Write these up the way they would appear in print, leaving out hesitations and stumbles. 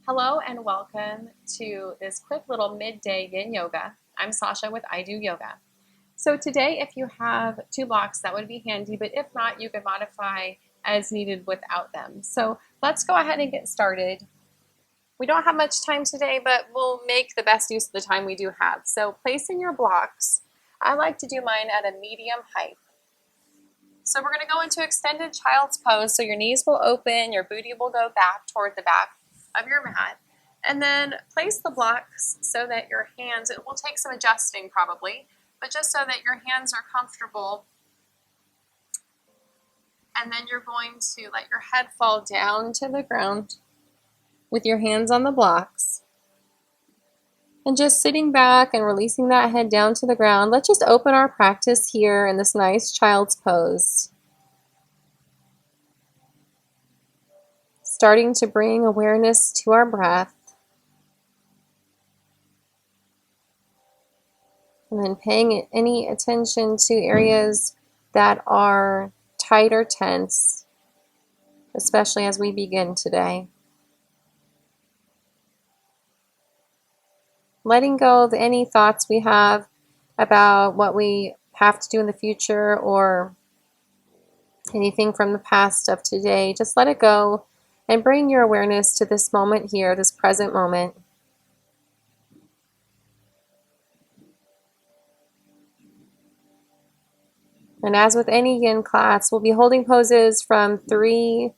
Hello and welcome to this quick little midday yin yoga. I'm Sasha with I Do Yoga. So today, if you have two blocks, that would be handy, but if not, you can modify as needed without them. So let's go ahead and get started. We don't have much time today, but we'll make the best use of the time we do have. So placing your blocks, I like to do mine at a medium height. So we're going to go into extended child's pose. So your knees will open, your booty will go back toward the back of your mat. And then place the blocks so that your hands, it will take some adjusting probably, but just so that your hands are comfortable. And then you're going to let your head fall down to the ground with your hands on the blocks. And just sitting back and releasing that head down to the ground. Let's just open our practice here in this nice child's pose. Starting to bring awareness to our breath. And then paying any attention to areas that are tight or tense, especially as we begin today. Letting go of any thoughts we have about what we have to do in the future or anything from the past of today. Just let it go and bring your awareness to this moment here, this present moment. And as with any yin class, we'll be holding poses from 3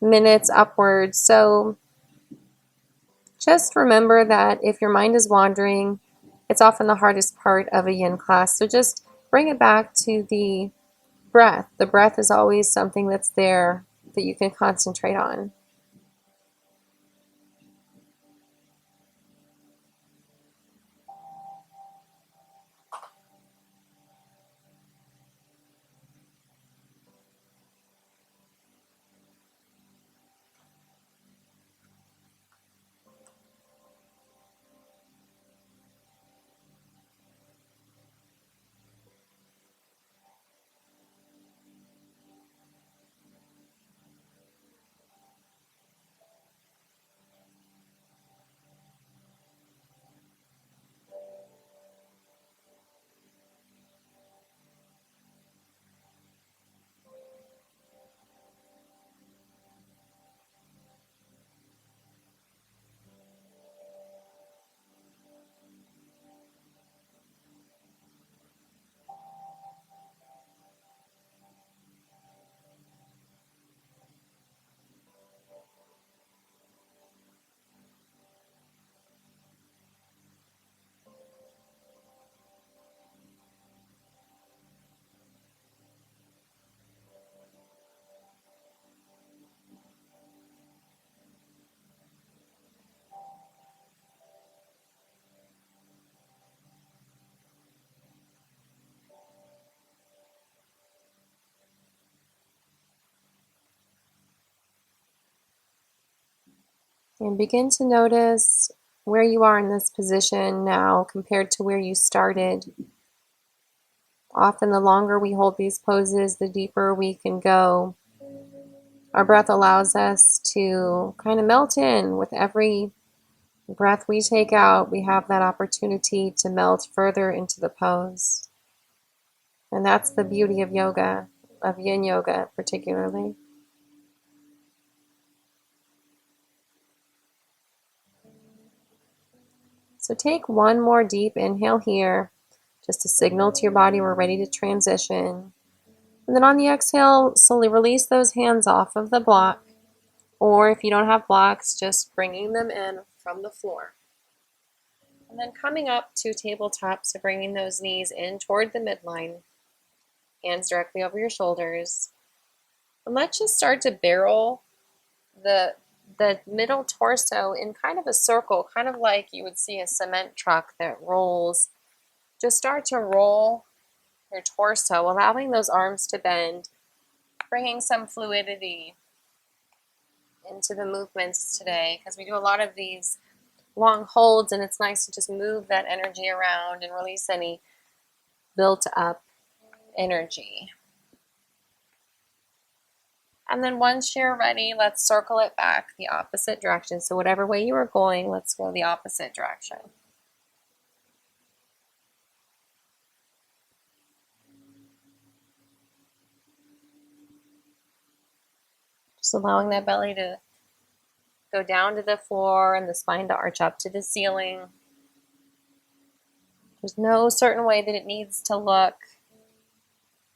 minutes upwards. So just remember that if your mind is wandering, it's often the hardest part of a yin class. So just bring it back to the breath. The breath is always something that's there that you can concentrate on. And begin to notice where you are in this position now compared to where you started. Often the longer we hold these poses, the deeper we can go. Our breath allows us to kind of melt in. With every breath we take out, we have that opportunity to melt further into the pose. And that's the beauty of yoga, of yin yoga particularly. So take one more deep inhale here, just to signal to your body we're ready to transition. And then on the exhale, slowly release those hands off of the block. Or if you don't have blocks, just bringing them in from the floor. And then coming up to tabletop, so bringing those knees in toward the midline, hands directly over your shoulders. And let's just start to barrel the middle torso in kind of a circle, kind of like you would see a cement truck that rolls. Just start to roll your torso, allowing those arms to bend, bringing some fluidity into the movements today, because we do a lot of these long holds, and it's nice to just move that energy around and release any built up energy. And then once you're ready, let's circle it back the opposite direction. So whatever way you were going, let's go the opposite direction. Just allowing that belly to go down to the floor and the spine to arch up to the ceiling. There's no certain way that it needs to look.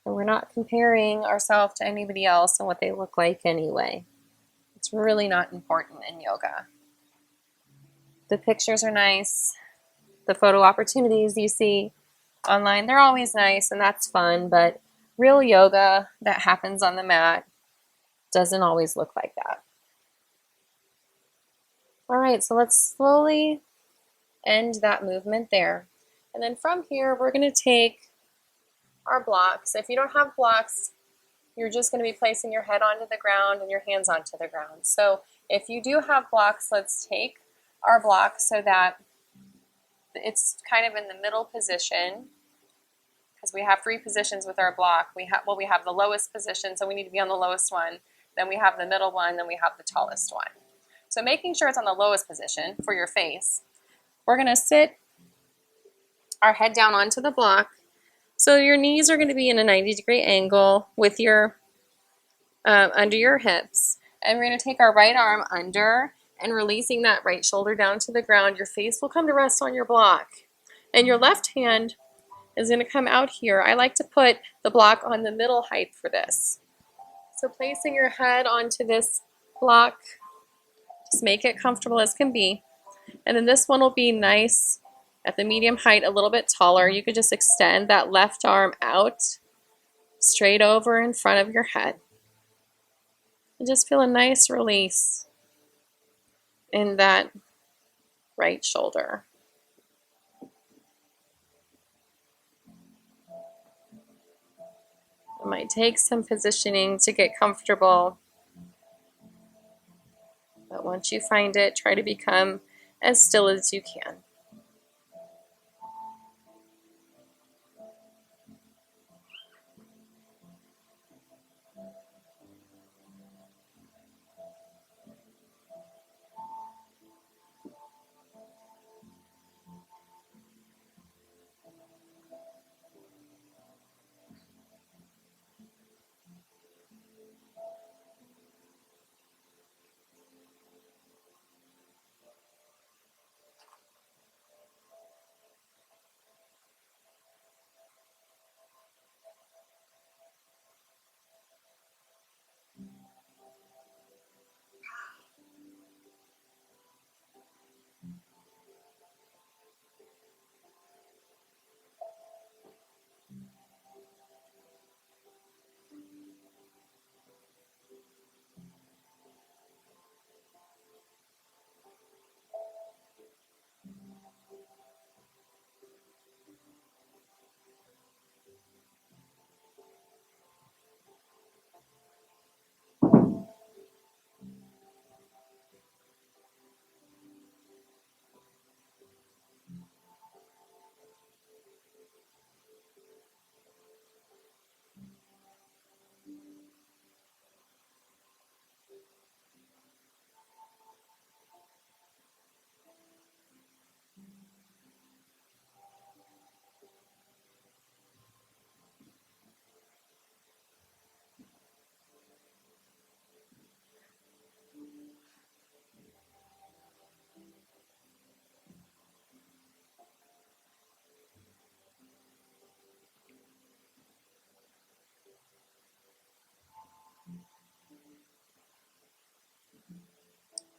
And we're not comparing ourselves to anybody else and what they look like anyway. It's really not important in yoga. The pictures are nice. The photo opportunities you see online, they're always nice and that's fun, but real yoga that happens on the mat doesn't always look like that. All right, so let's slowly end that movement there. And then from here, we're going to take our blocks. If you don't have blocks, you're just going to be placing your head onto the ground and your hands onto the ground. So if you do have blocks, let's take our block so that it's kind of in the middle position, because we have 3 positions with our block. We have the lowest position, so we need to be on the lowest one. Then we have the middle one, then we have the tallest one. So making sure it's on the lowest position for your face, we're going to sit our head down onto the block. So your knees are going to be in a 90-degree angle with your under your hips. And we're going to take our right arm under and releasing that right shoulder down to the ground. Your face will come to rest on your block. And your left hand is going to come out here. I like to put the block on the middle height for this. So placing your head onto this block, just make it comfortable as can be. And then this one will be nice at the medium height, a little bit taller. You could just extend that left arm out, straight over in front of your head. And just feel a nice release in that right shoulder. It might take some positioning to get comfortable, but once you find it, try to become as still as you can.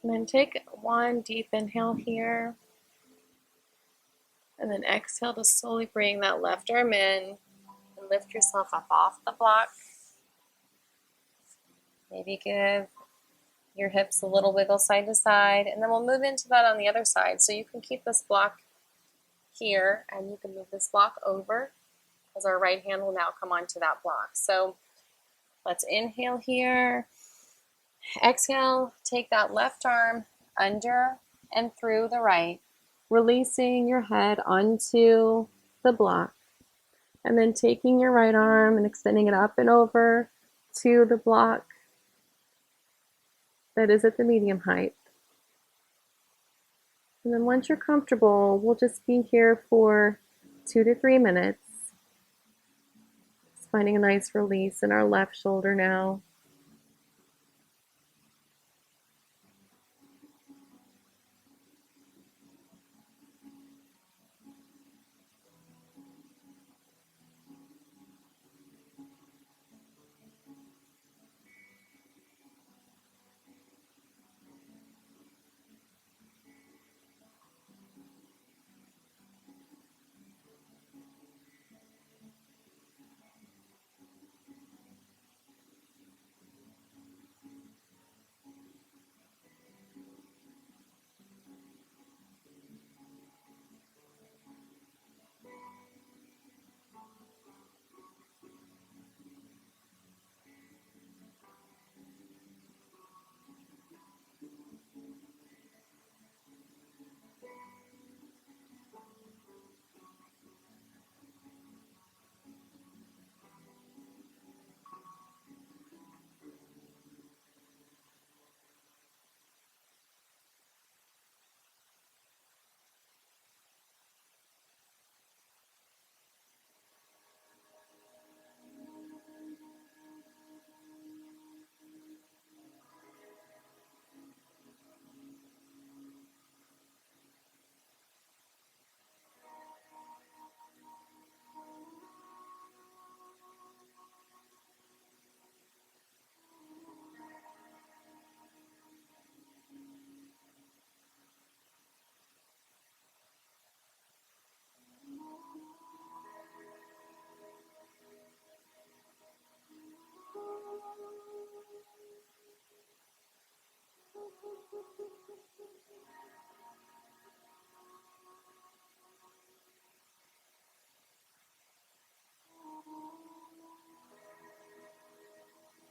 And then take one deep inhale here. And then exhale to slowly bring that left arm in and lift yourself up off the block. Maybe give your hips a little wiggle side to side. And then we'll move into that on the other side. So you can keep this block here and you can move this block over as our right hand will now come onto that block. So let's inhale here. Exhale, take that left arm under and through the right, releasing your head onto the block. And then taking your right arm and extending it up and over to the block. that is at the medium height. And then once you're comfortable, we'll just be here for 2 to 3 minutes. Just finding a nice release in our left shoulder now.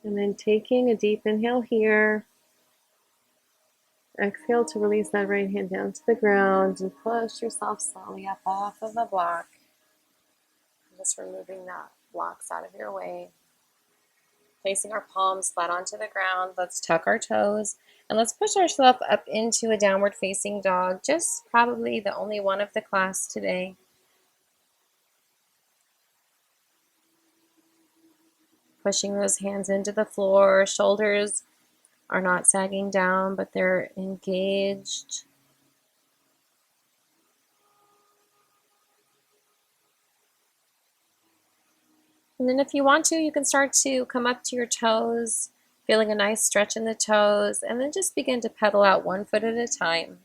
And then taking a deep inhale here. Exhale to release that right hand down to the ground and push yourself slowly up off of the block. Just removing that blocks out of your way. Placing our palms flat onto the ground. Let's tuck our toes and let's push ourselves up into a downward facing dog. Just probably the only one of the class today. Pushing those hands into the floor. Shoulders are not sagging down, but they're engaged. And then if you want to, you can start to come up to your toes, feeling a nice stretch in the toes, and then just begin to pedal out 1 foot at a time.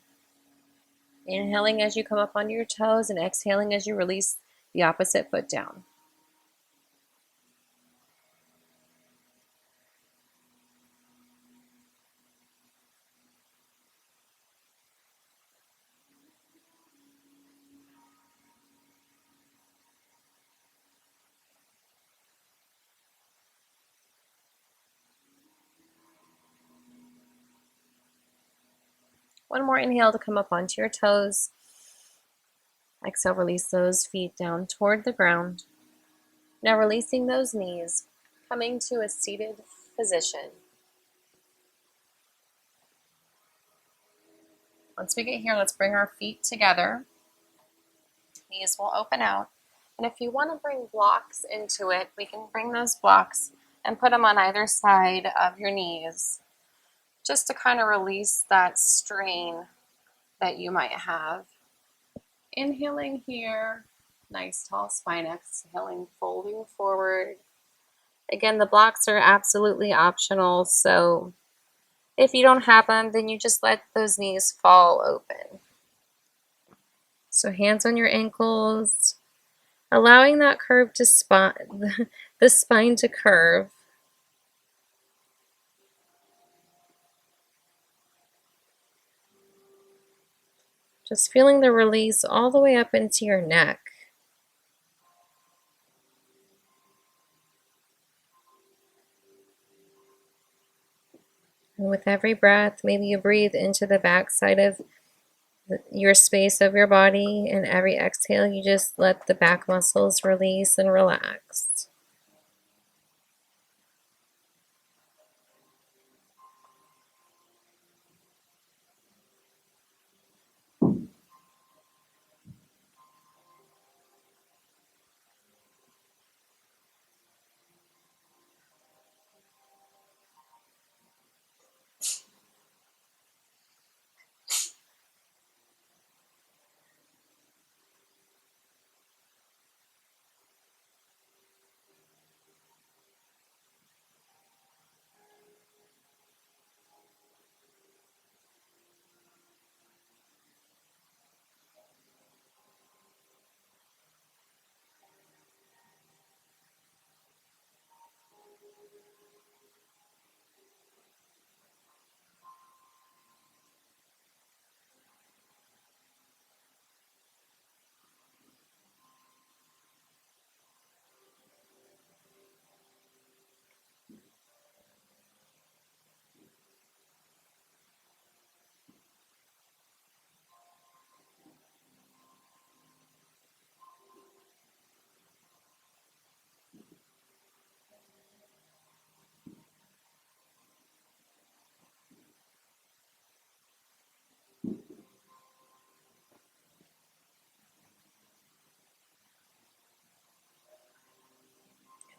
Inhaling as you come up onto your toes and exhaling as you release the opposite foot down. One more inhale to come up onto your toes. Exhale, release those feet down toward the ground. Now releasing those knees, coming to a seated position. Once we get here, let's bring our feet together. Knees will open out. And if you want to bring blocks into it, we can bring those blocks and put them on either side of your knees, just to kind of release that strain that you might have. Inhaling here, nice tall spine. Exhaling, folding forward. Again, the blocks are absolutely optional, so if you don't have them, then you just let those knees fall open. So hands on your ankles, allowing that curve to the spine to curve. Just feeling the release all the way up into your neck. And with every breath, maybe you breathe into the back side of your space of your body, and every exhale, you just let the back muscles release and relax.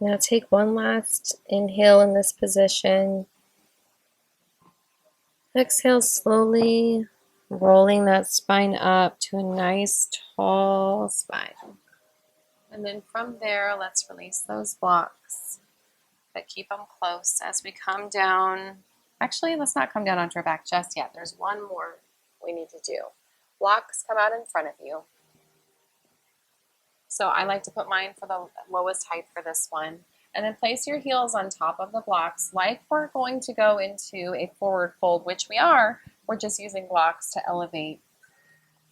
Now take one last inhale in this position. Exhale slowly, rolling that spine up to a nice tall spine. And then from there, let's release those blocks, but keep them close as we come down. Actually, let's not come down onto our back just yet. There's one more we need to do. Blocks come out in front of you. So I like to put mine for the lowest height for this one. And then place your heels on top of the blocks like we're going to go into a forward fold, which we are. We're just using blocks to elevate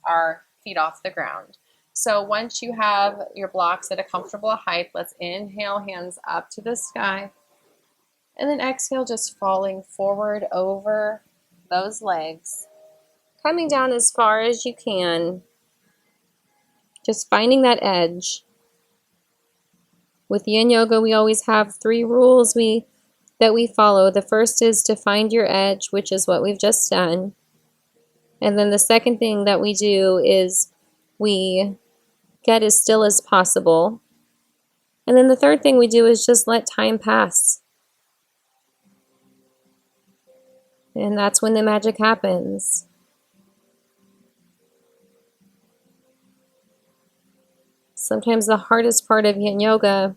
our feet off the ground. So once you have your blocks at a comfortable height, let's inhale, hands up to the sky. And then exhale, just falling forward over those legs. Coming down as far as you can. Just finding that edge. With yin yoga, we always have 3 rules that we follow. The first is to find your edge, which is what we've just done. And then the second thing that we do is we get as still as possible. And then the third thing we do is just let time pass. And that's when the magic happens. Sometimes the hardest part of yin yoga,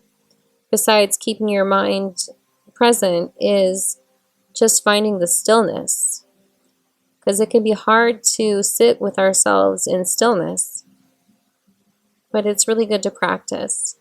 besides keeping your mind present, is just finding the stillness. Because it can be hard to sit with ourselves in stillness, but it's really good to practice.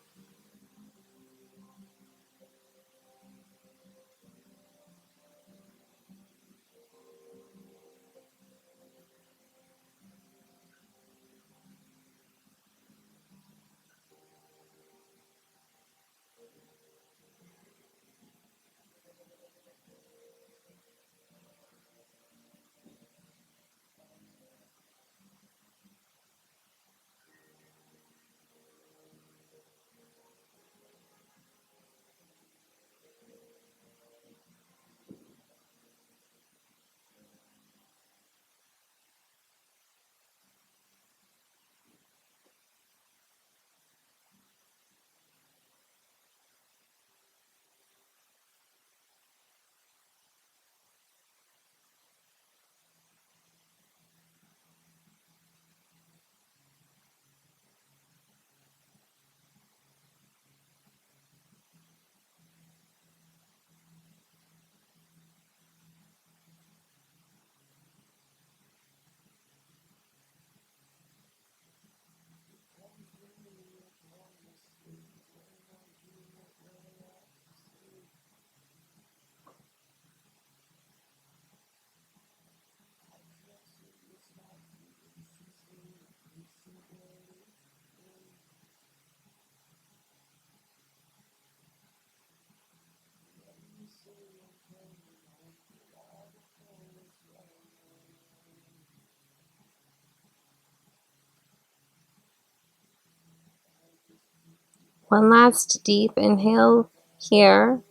One last deep inhale here.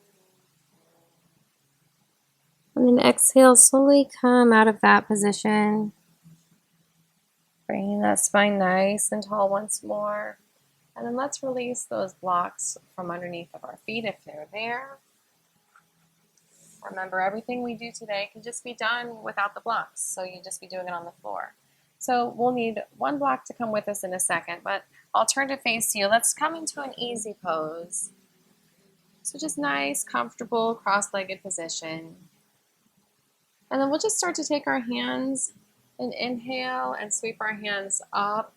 And then exhale, slowly come out of that position. Bringing that spine nice and tall once more. And then let's release those blocks from underneath of our feet if they're there. Remember, everything we do today can just be done without the blocks, so you just be doing it on the floor. So we'll need one block to come with us in a second, but I'll turn to face you. Let's come into an easy pose. So just nice, comfortable, cross-legged position. And then we'll just start to take our hands and inhale and sweep our hands up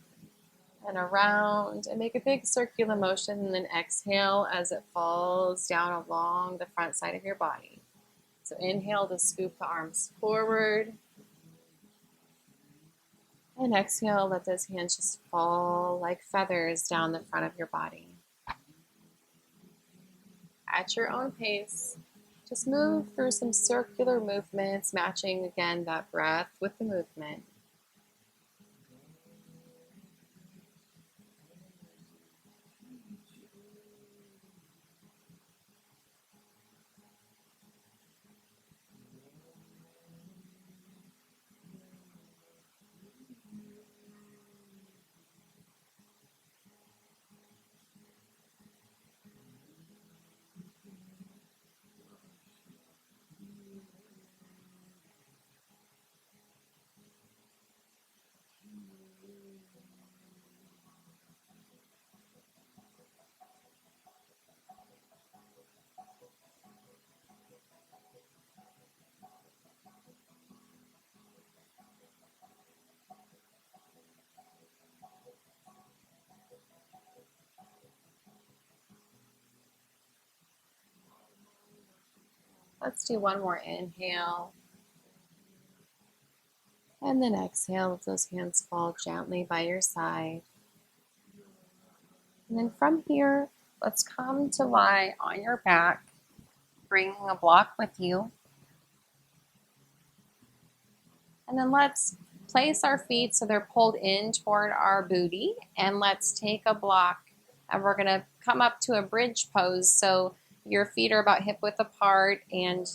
and around and make a big circular motion, and then exhale as it falls down along the front side of your body. So inhale to scoop the arms forward. And exhale, let those hands just fall like feathers down the front of your body. At your own pace, just move through some circular movements, matching again that breath with the movement. Let's do one more inhale. And then exhale, let those hands fall gently by your side. And then from here, let's come to lie on your back, bringing a block with you. And then let's place our feet so they're pulled in toward our booty. And let's take a block and we're going to come up to a bridge pose. So your feet are about hip width apart and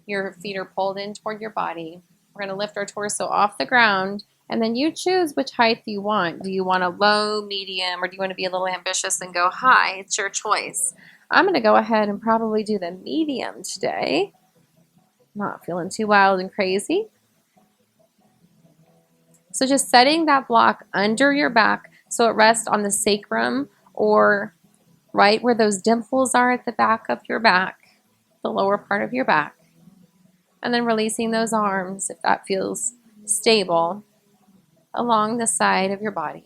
your feet are pulled in toward your body. We're going to lift our torso off the ground. And then you choose which height you want. Do you want a low, medium, or do you want to be a little ambitious and go high? It's your choice. I'm going to go ahead and probably do the medium today. Not feeling too wild and crazy. So just setting that block under your back so it rests on the sacrum or right where those dimples are at the back of your back, the lower part of your back. And then releasing those arms, if that feels stable, along the side of your body.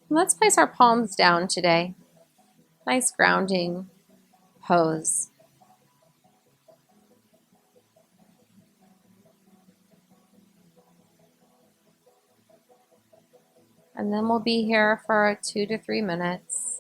And let's place our palms down today. Nice grounding pose. And then we'll be here for 2 to 3 minutes.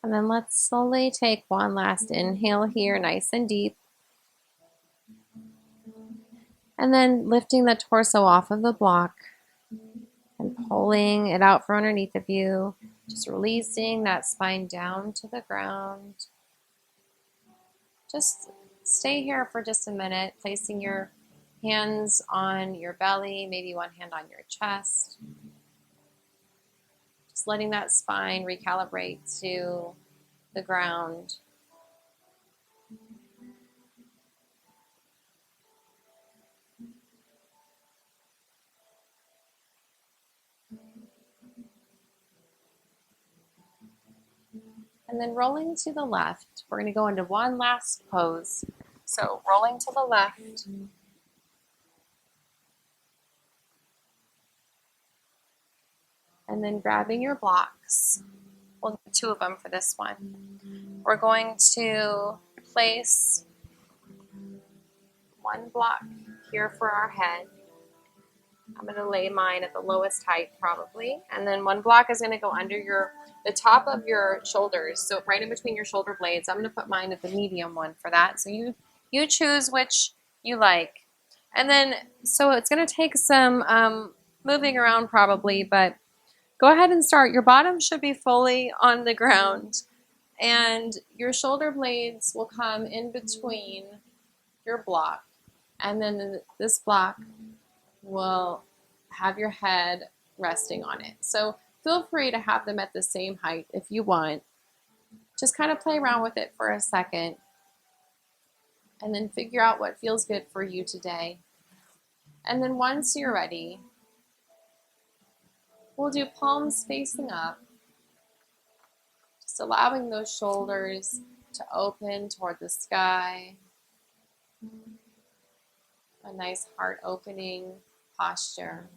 And then let's slowly take one last inhale here, nice and deep. And then lifting the torso off of the block and pulling it out from underneath of you. Just releasing that spine down to the ground. Just stay here for just a minute, placing your hands on your belly, maybe one hand on your chest. Just letting that spine recalibrate to the ground. And then rolling to the left. We're going to go into one last pose. So rolling to the left. And then grabbing your blocks. We'll do 2 of them for this one. We're going to place one block here for our head. I'm going to lay mine at the lowest height probably. And then one block is going to go under the top of your shoulders. So right in between your shoulder blades. I'm going to put mine at the medium one for that. So you choose which you like. And then, so it's going to take some moving around probably, but go ahead and start. Your bottom should be fully on the ground. And your shoulder blades will come in between your block. And then this block will have your head resting on it. So feel free to have them at the same height if you want. Just kind of play around with it for a second and then figure out what feels good for you today. And then once you're ready, we'll do palms facing up, just allowing those shoulders to open toward the sky. A nice heart opening posture.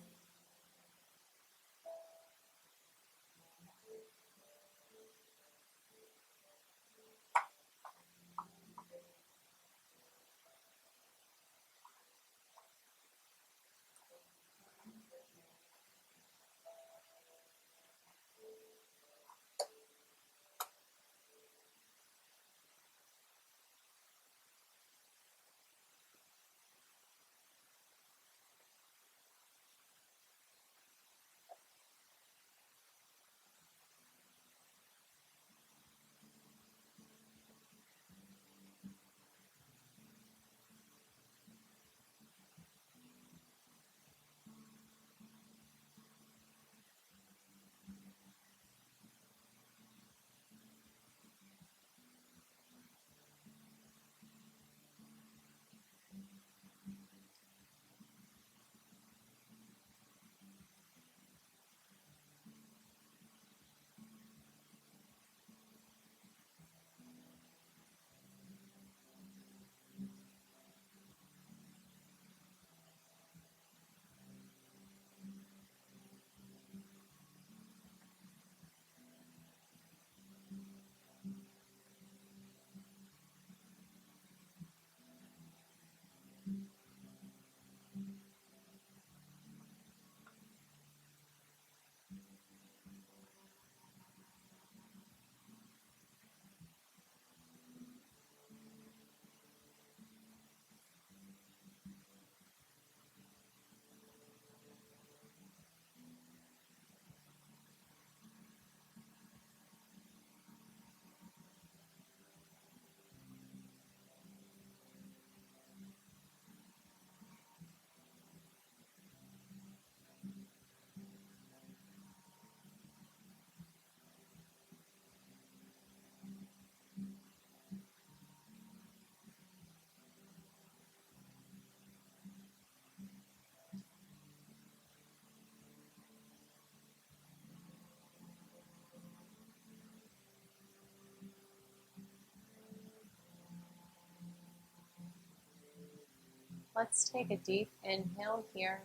Let's take a deep inhale here.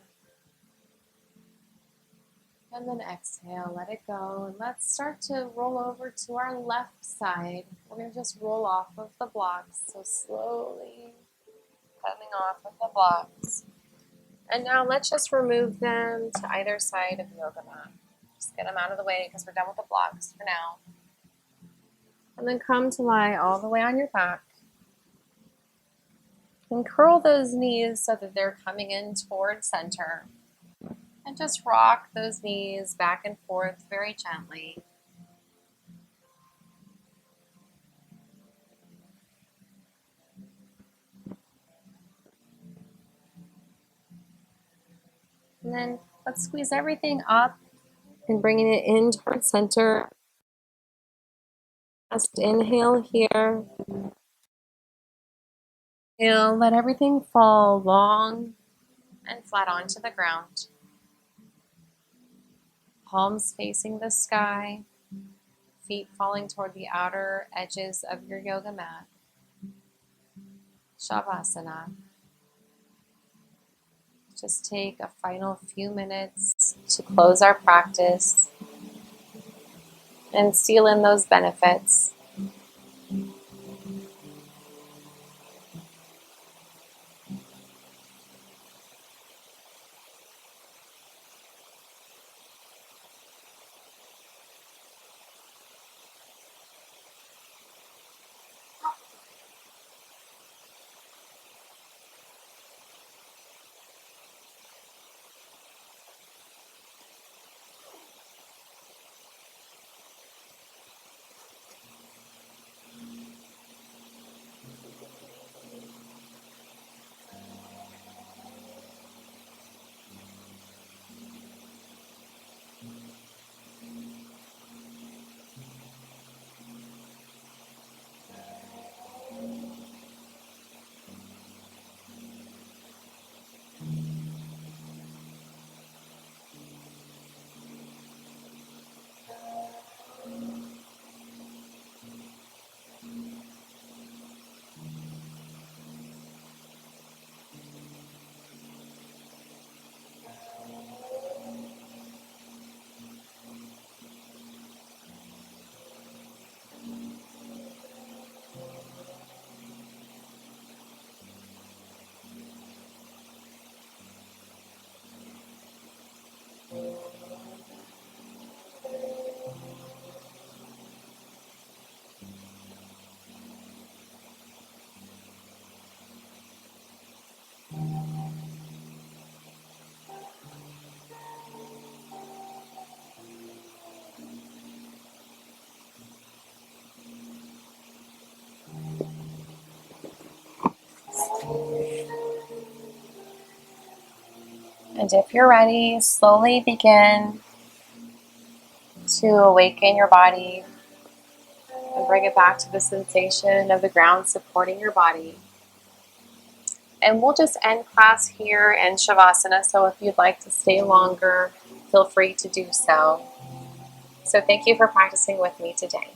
And then exhale, let it go. And let's start to roll over to our left side. We're going to just roll off of the blocks. So slowly coming off of the blocks. And now let's just remove them to either side of the yoga mat. Just get them out of the way because we're done with the blocks for now. And then come to lie all the way on your back. And curl those knees so that they're coming in toward center. And just rock those knees back and forth very gently. And then let's squeeze everything up and bringing it in towards center. Just inhale here. Exhale, let everything fall long and flat onto the ground. Palms facing the sky, feet falling toward the outer edges of your yoga mat. Shavasana. Just take a final few minutes to close our practice and seal in those benefits. And if you're ready, slowly begin to awaken your body and bring it back to the sensation of the ground supporting your body. And we'll just end class here in Shavasana, so if you'd like to stay longer, feel free to do so. So thank you for practicing with me today.